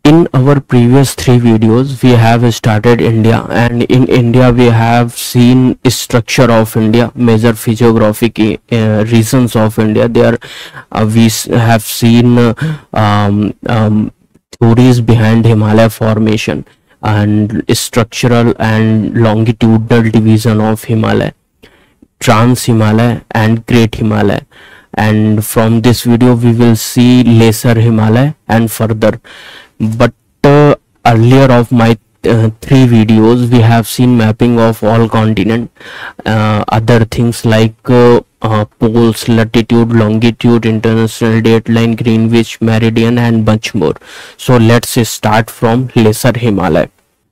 In our previous three videos, we have started India, and in India we have seen structure of India, major physiographic regions of India. There, have seen theories behind Himalaya formation and structural and longitudinal division of Himalaya, Trans Himalaya and Great Himalaya. And from this video we will see Lesser Himalaya and further. But earlier of my three videos we have seen mapping of all continent, other things like poles, latitude, longitude, international dateline, Greenwich meridian and much more. So let's start from Lesser Himalaya.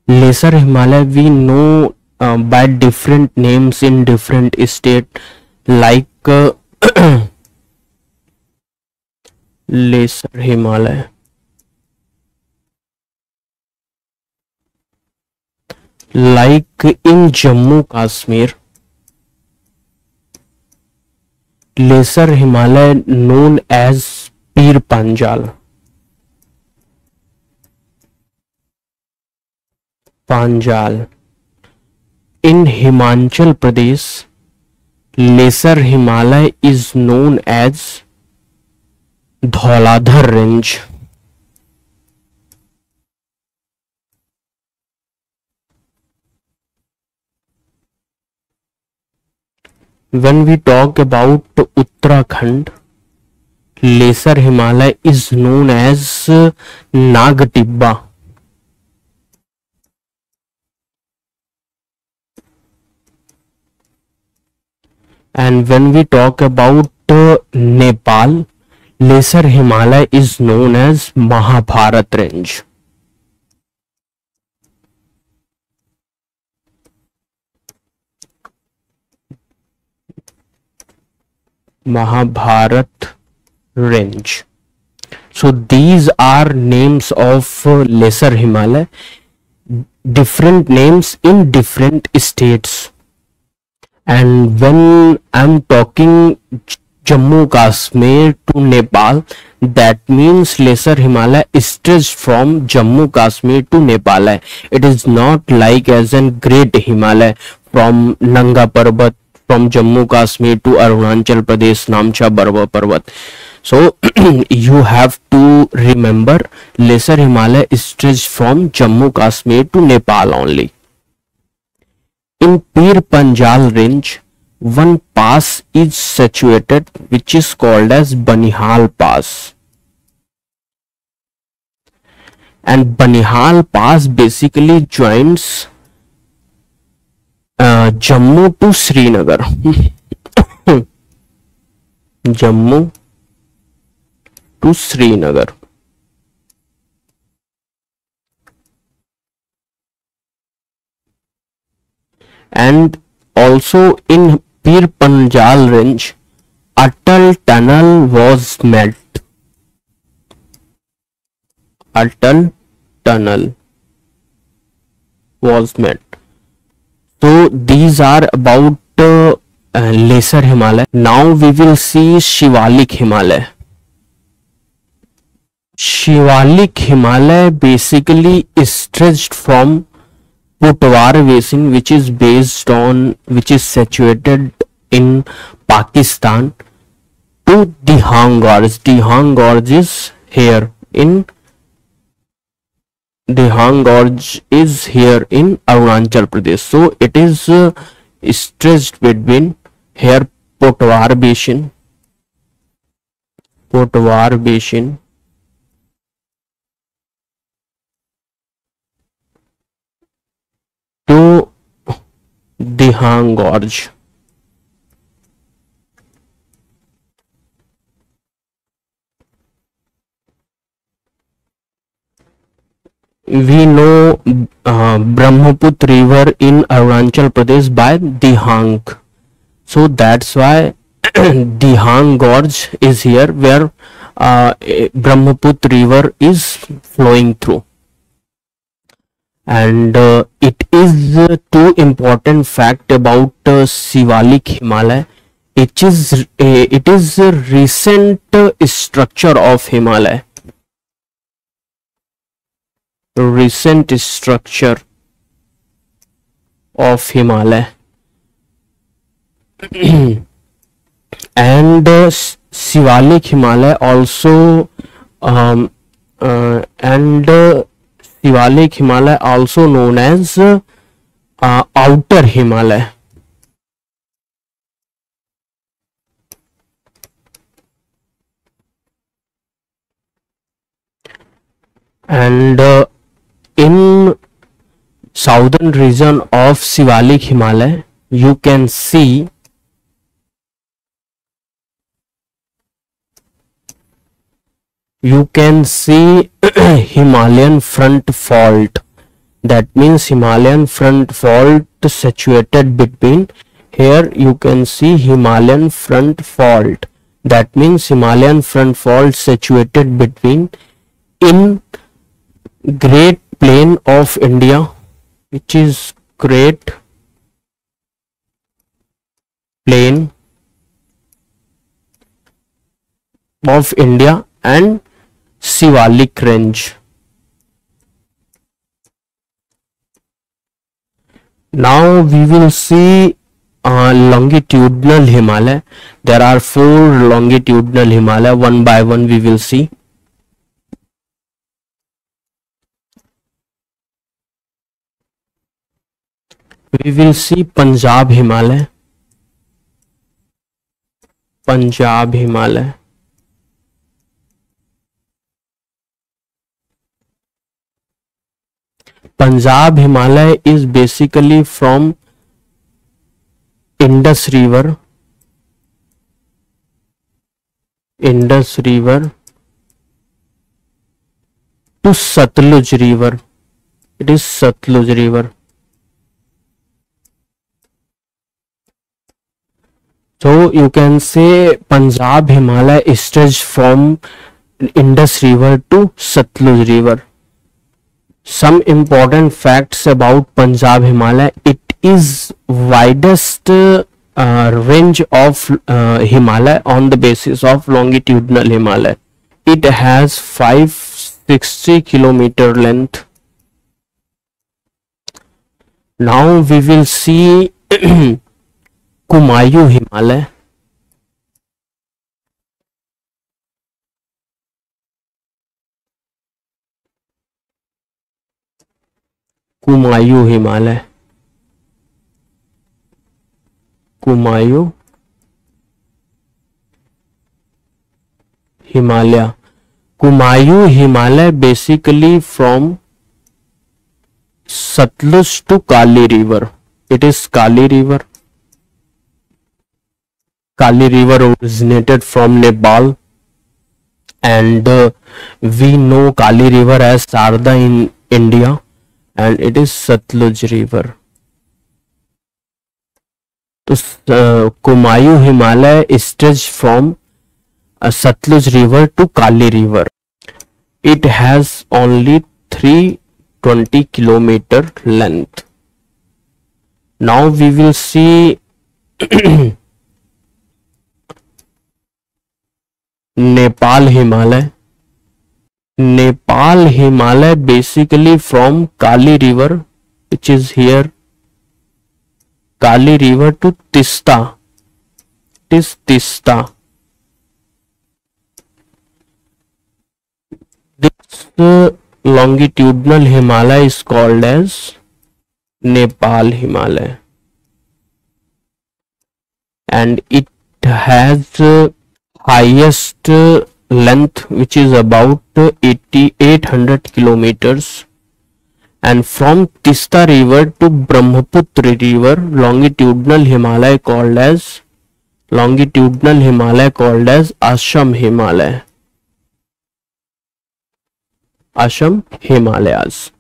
Lesser Himalaya we know by different names in different state, like Lesser Himalaya, like in Jammu Kashmir, Lesser Himalaya known as Pir Panjal. In Himachal Pradesh, Lesser Himalaya is known as Dhauladhar Range. When we talk about Uttarakhand, Lesser Himalaya is known as Nag Tibba. And when we talk about Nepal, Lesser Himalaya is known as Mahabharat Range. Mahabharat Range. So these are names of Lesser Himalaya, different names in different states. And when I'm talking Jammu Kashmir to Nepal, that means Lesser Himalaya is stretched from Jammu Kashmir to Nepal. It is not like as in Great Himalaya from Nanga Parbat from Jammu Kashmir to Arunachal Pradesh, Namcha Barwa Parvat. So you have to remember Lesser Himalaya is stretched from Jammu Kashmir to Nepal only. In Pir Panjal range, one pass is situated which is called as Banihal Pass. And Banihal Pass basically joins Jammu to Srinagar. Jammu to Srinagar. And also in Pir Panjal range, Atal Tunnel was made. Atal Tunnel was made. So these are about Lesser Himalaya. Now we will see Shivalik Himalaya. Shivalik Himalaya basically is stretched from Potwar Basin, which is situated in Pakistan, to Dihang Gorge. Dihang Gorge is here in Arunachal Pradesh. So it is stretched between here Potwar Basin to Dihang Gorge. We know Brahmaputra river in Arunachal Pradesh by Dihang. So that's why Dihang Gorge is here, where Brahmaputra river is flowing through. And it is two important fact about Shivalik Himalaya. It is a recent structure of Himalaya. recent structure of Himalaya. And Shivalik Himalaya also and Shivalik Himalaya also known as outer Himalaya. And in southern region of Shivalik Himalaya, you can see Himalayan front fault. That means Himalayan front fault situated between, here you can see Himalayan front fault. That means Himalayan front fault situated between in Great Plain of India, which is Great Plain of India, and Shivalik Range. Now we will see longitudinal Himalaya. There are 4 longitudinal Himalaya. One by one we will see. We will see Punjab Himalaya. Punjab Himalaya. Punjab Himalaya is basically from Indus River to Satluj River. It is Satluj River. So you can say Punjab Himalaya stretches from Indus River to Satluj River. Some important facts about Punjab Himalaya: it is widest range of Himalaya on the basis of longitudinal Himalaya. It has 560 kilometer length. Now we will see Kumayu Himalaya. Kumayu Himalaya. Kumayu Himalaya. Kumayu Himalaya basically from Satluj to Kali River. It is Kali River. Kali River originated from Nepal, and we know Kali River as Sarda in India, and it is Satluj River. So Kumayu Himalaya stretches from Satluj River to Kali River. It has only 320 kilometer length. Now we will see Nepal Himalaya. Nepal Himalaya basically from Kali River, which is here, Kali River to Tista. It is Tista. This longitudinal Himalaya is called as Nepal Himalaya, and it has highest length, which is about 800 kilometers, and from Tista River to Brahmaputra River, longitudinal Himalaya called as Assam Himalaya. Assam Himalayas.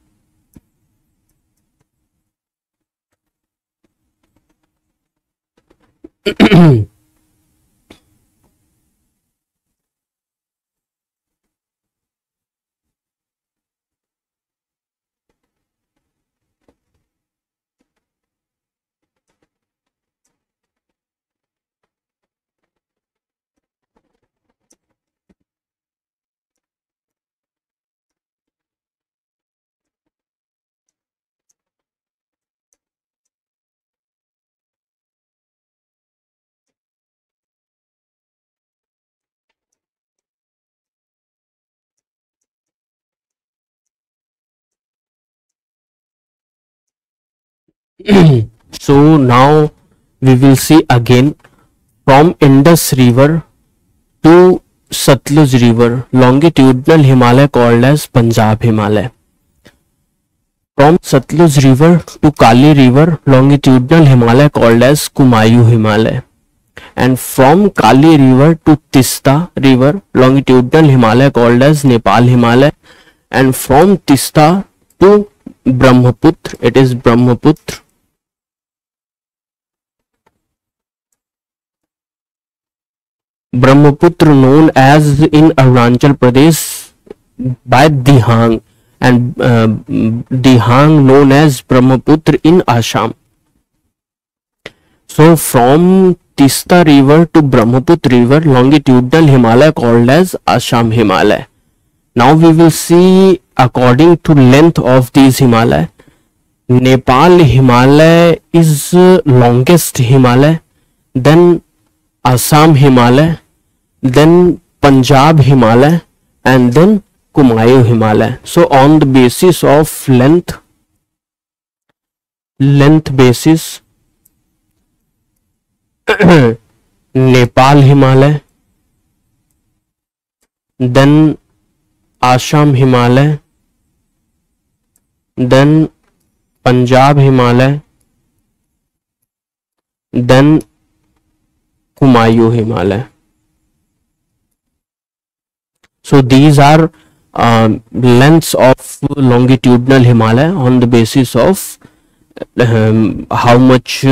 So now we will see again from Indus River to Satluj River, longitudinal Himalaya called as Punjab Himalaya. From Satluj River to Kali River, longitudinal Himalaya called as Kumayu Himalaya. And from Kali River to Tista River, longitudinal Himalaya called as Nepal Himalaya. And from Tista to Brahmaputra, it is Brahmaputra. Brahmaputra known as in Arunachal Pradesh by Dihang, and Dihang known as Brahmaputra in Assam. So from Tista River to Brahmaputra River, longitudinal Himalaya called as Assam Himalaya. Now we will see according to length of these Himalaya. Nepal Himalaya is longest Himalaya, then Assam Himalaya, then Punjab Himalaya, and then Kumayu Himalaya. So on the basis of length basis, Nepal Himalaya, then Assam Himalaya, then Punjab Himalaya, then Kumayu Himalaya. So these are lengths of longitudinal Himalaya on the basis of how much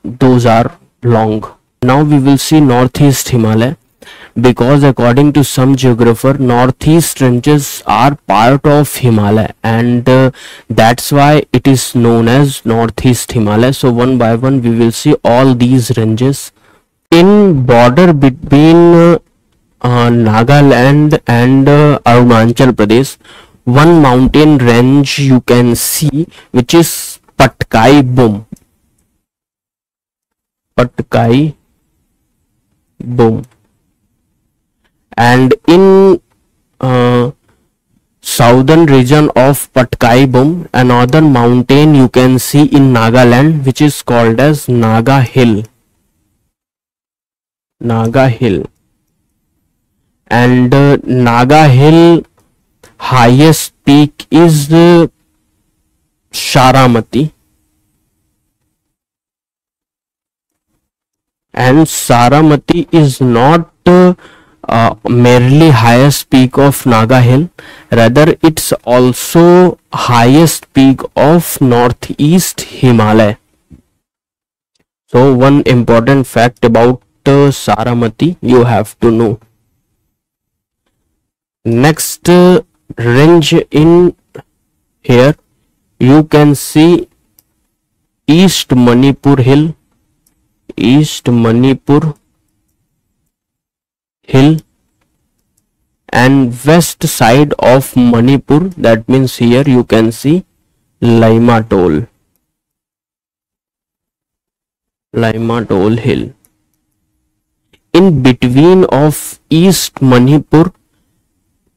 those are long. Now we will see Northeast Himalaya, because according to some geographer, Northeast ranges are part of Himalaya, and that's why it is known as Northeast Himalaya. So one by one we will see all these ranges. In border between Nagaland and Arunachal Pradesh, one mountain range you can see, which is Patkai Bum. Patkai Bum. And in southern region of Patkai Bum, another mountain you can see in Nagaland, which is called as Naga Hill. Naga Hill. And Naga Hill highest peak is Saramati, and Saramati is not merely highest peak of Naga Hill, rather it's also highest peak of Northeast Himalaya. So one important fact about Saramati you have to know. Next range in here you can see East Manipur Hill, East Manipur Hill, and west side of Manipur, that means here you can see Laima Tol, Laima Tol Hill. In between of East Manipur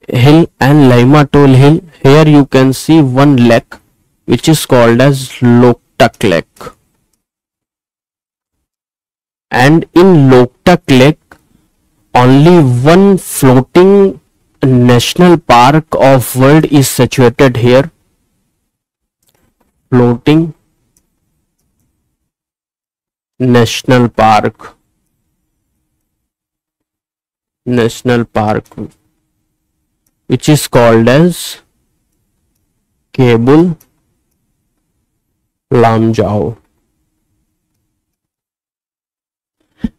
Hill and Laima Tol Hill, here you can see one lake which is called as Loktak Lake. And in Loktak Lake, only one floating national park of world is situated here. Floating national park. National park, which is called as Kabul Lamjao.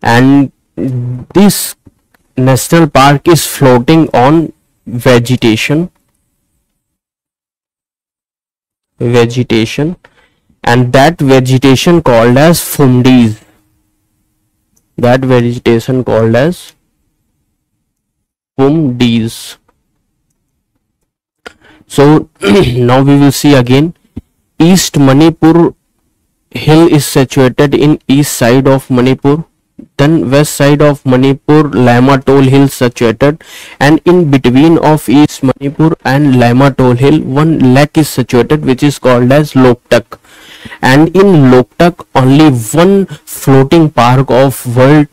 And this national park is floating on vegetation, and that vegetation called as Fundies. That vegetation called as Fundies. So now we will see again. East Manipur Hill is situated in east side of Manipur. Then west side of Manipur, Laima Tol Hill situated, and in between of East Manipur and Laima Tol Hill, one lake is situated which is called as Loktak. and in Loktak only one floating park of world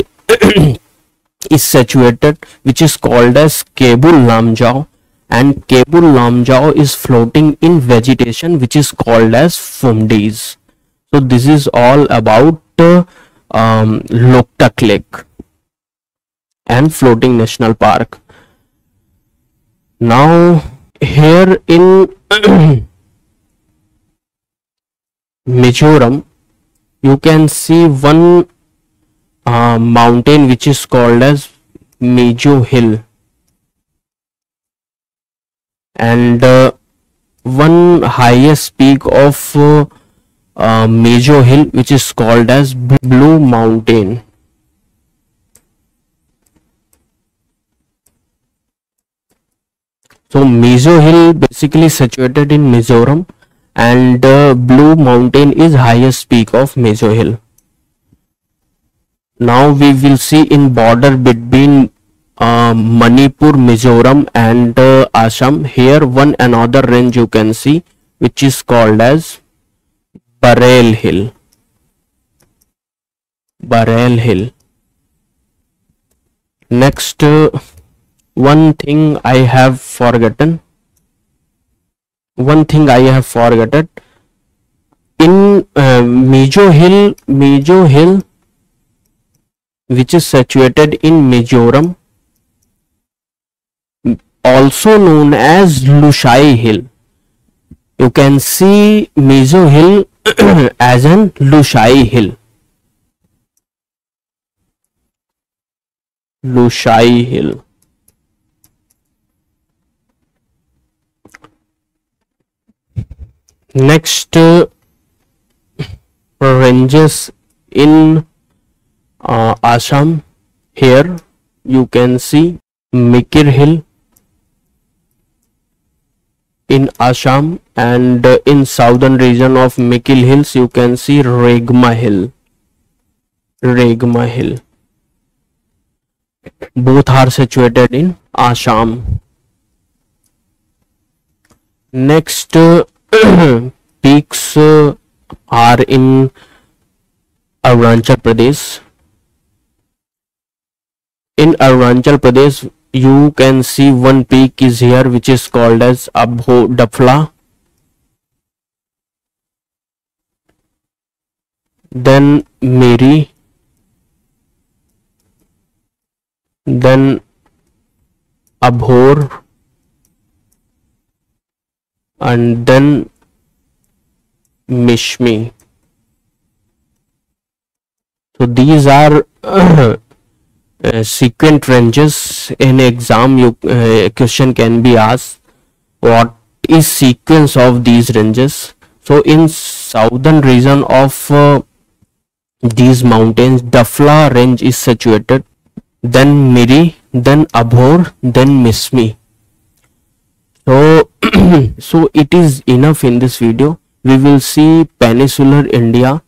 is situated, which is called as Kebul Lamjao, and Kebul Lamjao is floating in vegetation which is called as Phumdis. So this is all about Loktak Lake and floating national park. Now here in Mizoram you can see one mountain which is called as Mizo Hill, and one highest peak of Mizo Hill which is called as Blue Mountain. So Mizo Hill basically situated in Mizoram, and Blue Mountain is highest peak of Mizo Hill. Now we will see in border between Manipur, Mizoram and Assam. Here one another range you can see which is called as Bareil Hill. Bareil Hill. Next, one thing I have forgotten. In Mizo Hill, which is situated in Mizoram, also known as Lushai Hill. You can see Mizo Hill as an Lushai Hill. Lushai Hill. Next, ranges in Assam. Here you can see Mikir Hill in Assam, and in southern region of Mikil Hills you can see Regma Hill. Both are situated in Assam. Next, peaks are in Arunachal Pradesh. In Arunachal Pradesh you can see one peak is here which is called as Abho Dafla. Then Miri, then Abhor, and then Mishmi. So these are sequent ranges. In exam you question can be asked what is sequence of these ranges. So in southern region of these mountains, Dafla range is situated, then Miri, then Abhor, then Mishmi. So so it is enough in this video. We will see peninsular India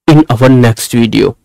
in our next video.